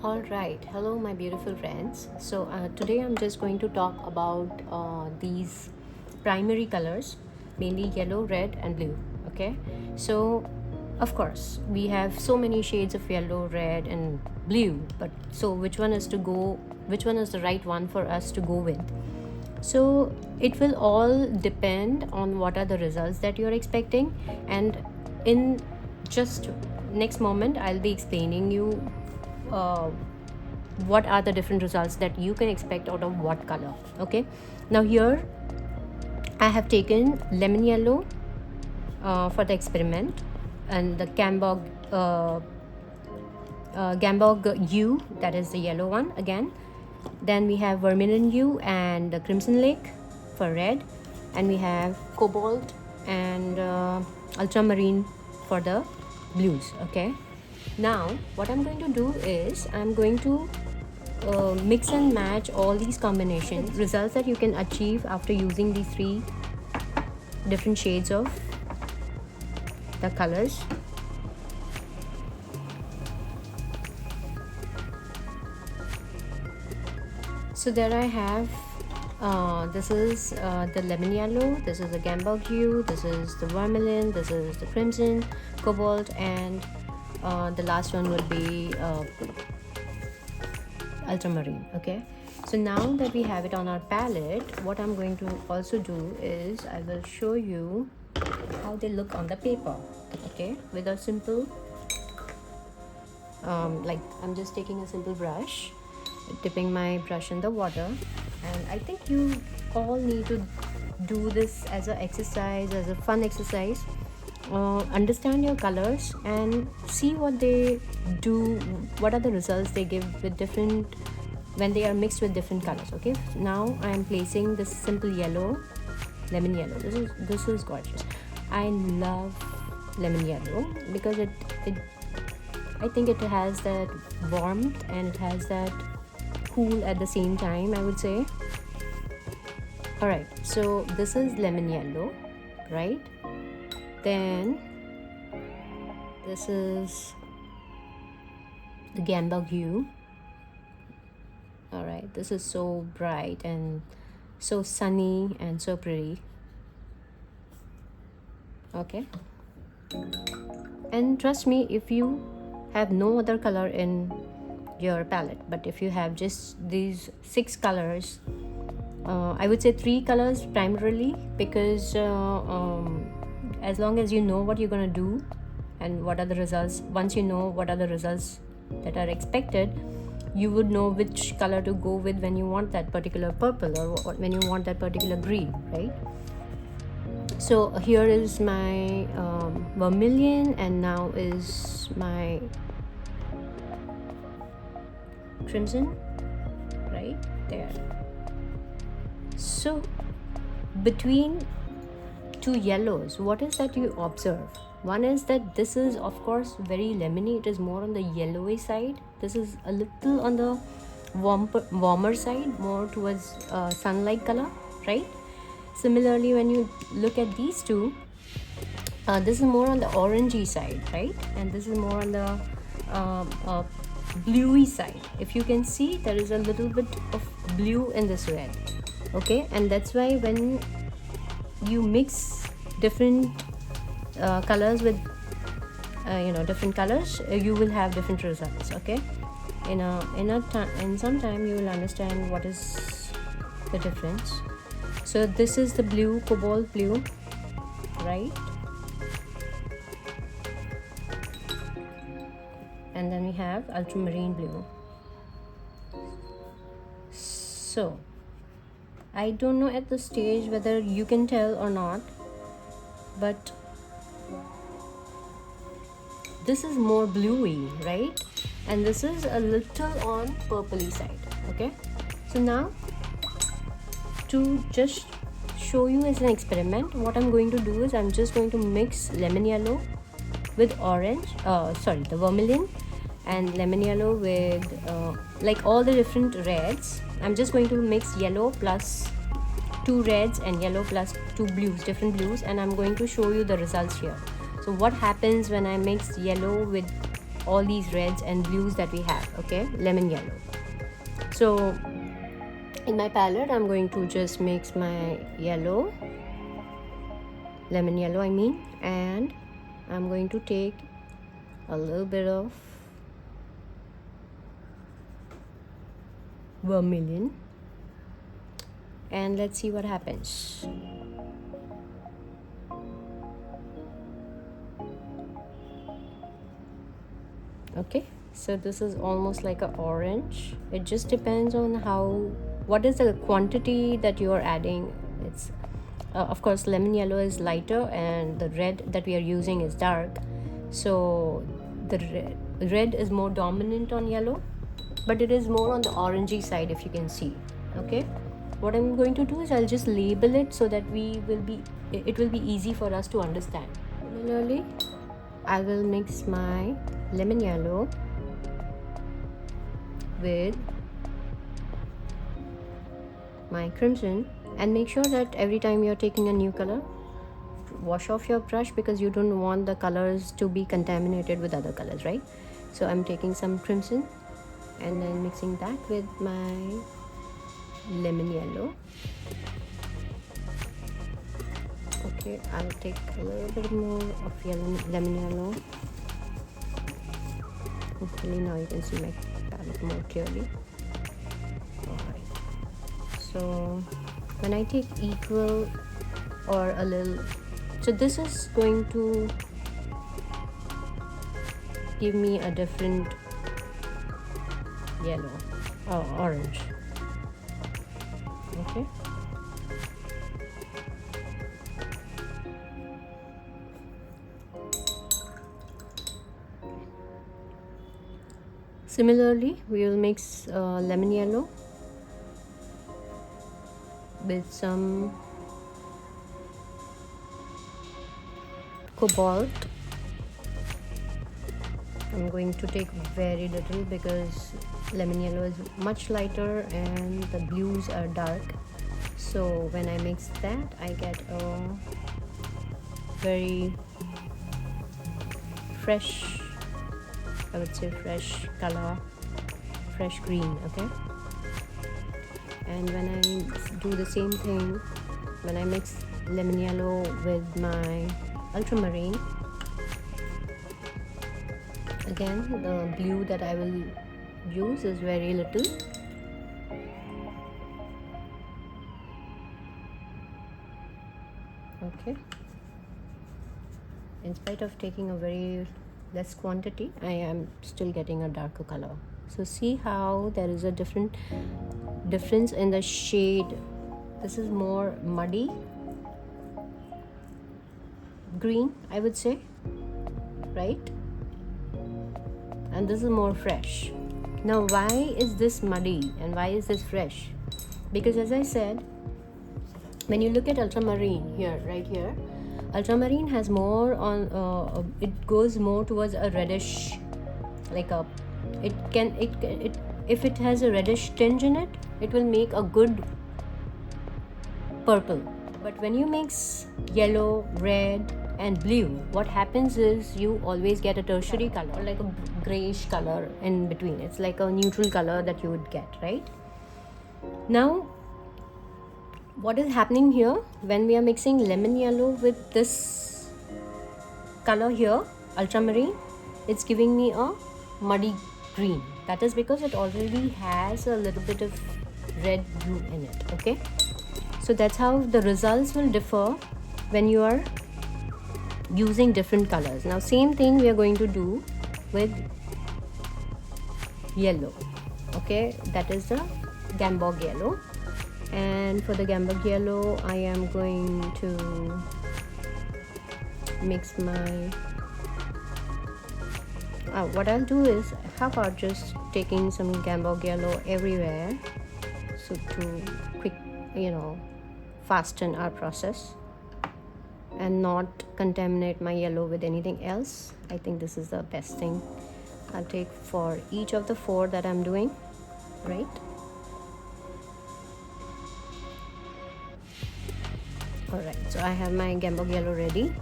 All right, hello, my beautiful friends. So, today I'm just going to talk about these primary colors, mainly yellow, red, and blue. Okay, so of course, we have so many shades of yellow, red, and blue, but so which one is the right one for us to go with? So, it will all depend on what are the results that you're expecting, and in just next moment, I'll be explaining you uh, what are the different results that you can expect out of what color. Okay, now here I have taken lemon yellow for the experiment, and the Gambog U, that is the yellow one again. Then we have vermilion hue and the crimson lake for red, and we have cobalt and ultramarine for the blues. Okay, now what I'm going to do is I'm going to mix and match all these combinations, results that you can achieve after using these three different shades of the colors. So there I have this is the lemon yellow, this is the gambog hue, this is the vermilion, this is the crimson, cobalt, and the last one will be ultramarine. Okay, so now that we have it on our palette, what I'm going to also do is I will show you how they look on the paper. Okay, with a simple like I'm just taking a simple brush, dipping my brush in the water, and I think you all need to do this as an exercise, as a fun exercise. Understand your colors and see what they do, what are the results they give with different when they are mixed with different colors. Okay, now I am placing this simple yellow, lemon yellow. This is gorgeous. I love lemon yellow because it I think it has that warmth and it has that cool at the same time, I would say. All right, so this is lemon yellow, right? Then this is the gambog hue. All right, this is so bright and so sunny and so pretty. Okay, and trust me, if you have no other color in your palette, but if you have just these 6 colors, I would say 3 colors primarily, because as long as you know what you're going to do and what are the results, once you know what are the results that are expected, you would know which color to go with when you want that particular purple or when you want that particular green, right? So here is my vermilion, and now is my crimson right there. So between two yellows, what is that you observe? One is that this is of course very lemony, it is more on the yellowy side. This is a little on the warmer side, more towards sunlight color, right? Similarly, when you look at these two, this is more on the orangey side, right? And this is more on the bluey side. If you can see, there is a little bit of blue in this red. Okay, and that's why when you mix different colors with different colors, you will have different results. Okay, in some time you will understand what is the difference. So this is the blue, cobalt blue, right? And then we have ultramarine blue. So I don't know at this stage whether you can tell or not, but this is more bluey, right? And this is a little on purpley side. Okay, so now to just show you as an experiment, what I'm going to do is I'm just going to mix lemon yellow with orange, the vermilion, and lemon yellow with like all the different reds. I'm just going to mix yellow plus 2 reds and yellow plus 2 blues, different blues, and I'm going to show you the results here. So what happens when I mix yellow with all these reds and blues that we have. Okay, lemon yellow. So in my palette I'm going to just mix my yellow, lemon yellow I mean, and I'm going to take a little bit of vermilion, and let's see what happens. Okay, so this is almost like an orange. It just depends on what is the quantity that you are adding. It's of course lemon yellow is lighter and the red that we are using is dark, so the red is more dominant on yellow, but it is more on the orangey side, if you can see. Okay, what I'm going to do is I'll just label it so that it will be easy for us to understand. Similarly, I will mix my lemon yellow with my crimson, and make sure that every time you're taking a new color, wash off your brush, because you don't want the colors to be contaminated with other colors, right? So I'm taking some crimson and then mixing that with my lemon yellow. Okay, I'll take a little bit more of lemon yellow. Hopefully now you can see my palette more clearly. Alright, so when I take equal or a little, so this is going to give me a different yellow or orange. Okay, similarly we will mix lemon yellow with some cobalt. I'm going to take very little because lemon yellow is much lighter and the blues are dark, so when I mix that I get a very fresh, I would say fresh color, fresh green. Okay, and when I do the same thing, when I mix lemon yellow with my ultramarine, again the blue that I will use is very little. Okay, in spite of taking a very less quantity, I am still getting a darker color. So see how there is a difference in the shade. This is more muddy green, I would say, right? And this is more fresh. Now why is this muddy and why is this fresh? Because as I said, when you look at ultramarine here, right here, ultramarine has more on it goes more towards a reddish, like a if it has a reddish tinge in it, it will make a good purple. But when you mix yellow, red and blue, what happens is you always get a tertiary color, like a grayish color in between. It's like a neutral color that you would get, right? Now what is happening here, when we are mixing lemon yellow with this color here, ultramarine, it's giving me a muddy green. That is because it already has a little bit of red blue in it. Okay, so that's how the results will differ when you are using different colors. Now same thing we are going to do with yellow. Okay, that is the Gambog yellow, and for the Gambog yellow I am going to mix my what I'll do is, how about just taking some Gambog yellow everywhere, so to quick, fasten our process and not contaminate my yellow with anything else. I think this is the best thing. I'll take for each of the 4 that I'm doing, right? Alright, so I have my Gambog yellow ready.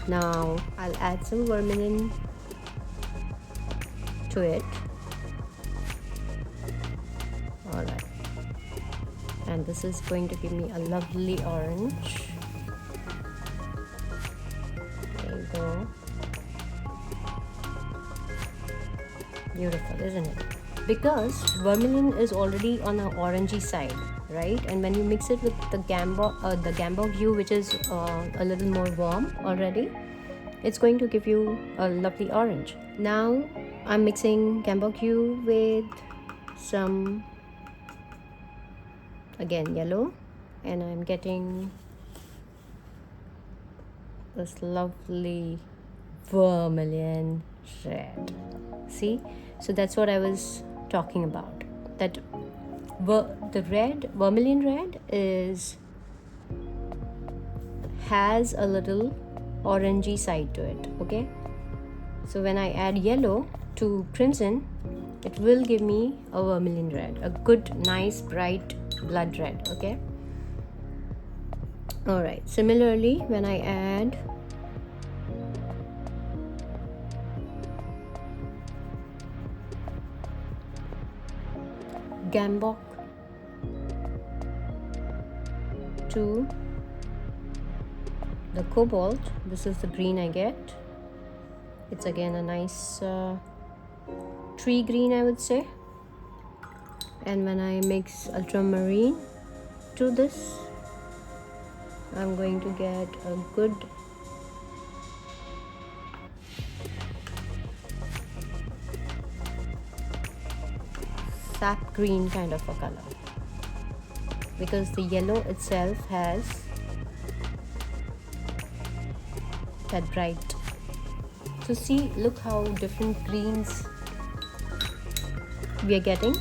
Now I'll add some vermilion to it. All right, and this is going to give me a lovely orange. There you go. Beautiful, isn't it? Because vermilion is already on an orangey side, right? And when you mix it with the Gamboge hue, which is a little more warm already, it's going to give you a lovely orange. Now I'm mixing Gamboge hue with some, again, yellow, and I'm getting this lovely vermilion red. See, so that's what I was talking about, that the vermilion red has a little orangey side to it. Okay, so when I add yellow to crimson, it will give me a vermilion red, a good, nice, bright blood red. Okay, all right. Similarly, when I add Gamboge to the cobalt, this is the green I get. It's again a nice tree green, I would say. And when I mix ultramarine to this, I'm going to get a good sap green kind of a color, because the yellow itself has that bright. So see, look how different greens we are getting.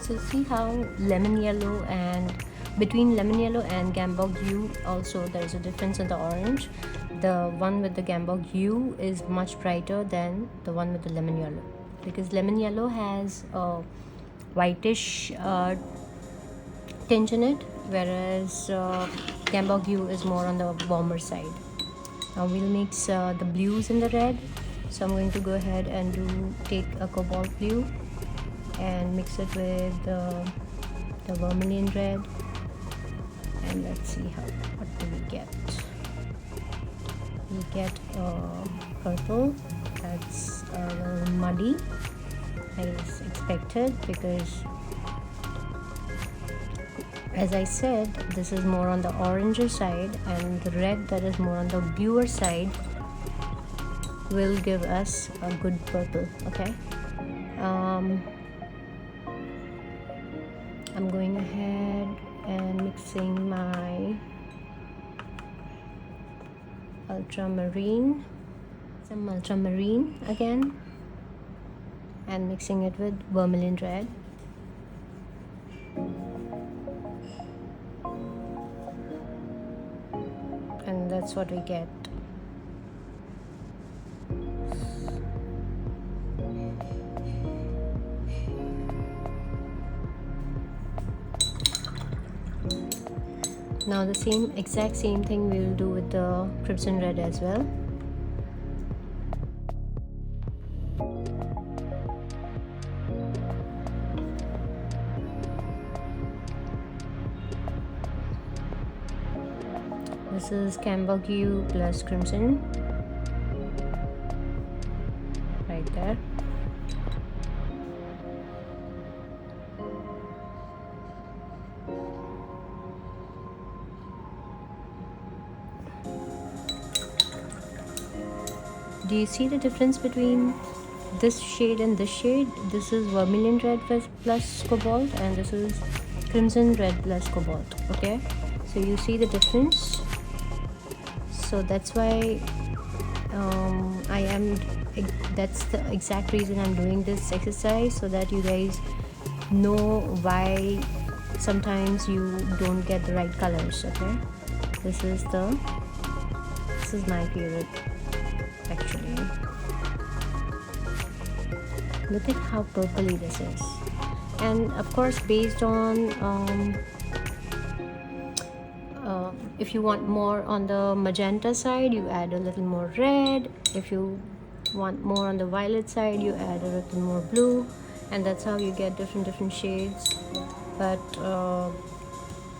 So see how lemon yellow, and between lemon yellow and Gamboge hue also there is a difference in the orange. The one with the Gamboge hue is much brighter than the one with the lemon yellow, because lemon yellow has a whitish tinge in it, whereas Gamboge hue is more on the warmer side. Now we'll mix the blues in the red. So I'm going to go ahead and take a cobalt blue and mix it with the vermilion red, and let's see what do we get. We get purple. That's a little muddy, as expected, because as I said, this is more on the oranger side, and the red that is more on the bluer side will give us a good purple. Okay, I'm going ahead and mixing my some ultramarine again, and mixing it with vermilion red. And that's what we get. Now the exact same thing we will do with the crimson red as well. This is Gamboge hue plus crimson right there. Do you see the difference between this shade and this shade? This is vermilion red plus cobalt, and this is crimson red plus cobalt. Okay, so you see the difference. So that's why that's the exact reason I'm doing this exercise, so that you guys know why sometimes you don't get the right colors. Okay, this is my favorite actually. Look at how purpley this is, and of course based on If you want more on the magenta side, you add a little more red. If you want more on the violet side, you add a little more blue, and that's how you get different shades. But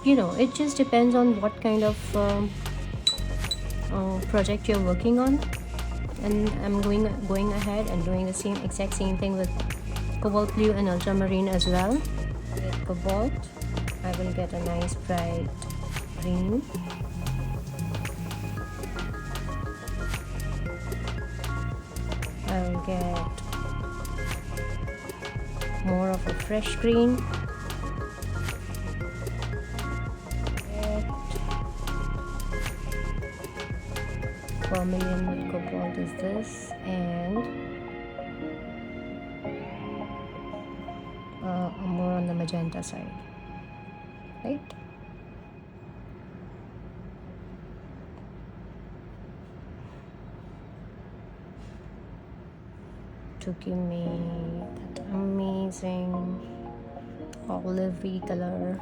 you know, it just depends on what kind of project you're working on. And I'm going ahead and doing the exact same thing with cobalt blue and ultramarine as well. With cobalt, I will get a nice bright green. I'll get more of a fresh green. Vermilion with cobalt is this, and more on the magenta side, right? To give me that amazing olivey color,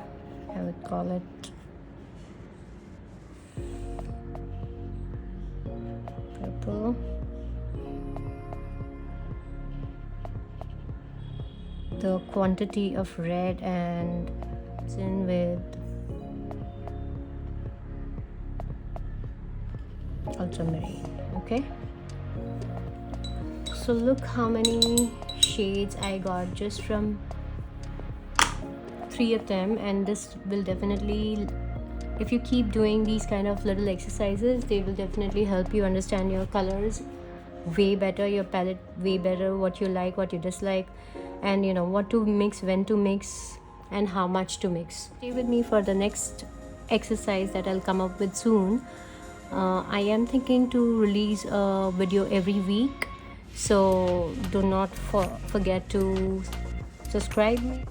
I would call it. Purple. The quantity of red and in with ultramarine. Okay, so look how many shades I got just from 3 of them, and this will definitely, if you keep doing these kind of little exercises, they will definitely help you understand your colors way better, your palette way better, what you like, what you dislike, and you know what to mix, when to mix, and how much to mix. Stay with me for the next exercise that I'll come up with soon. I am thinking to release a video every week, so do not forget to subscribe me.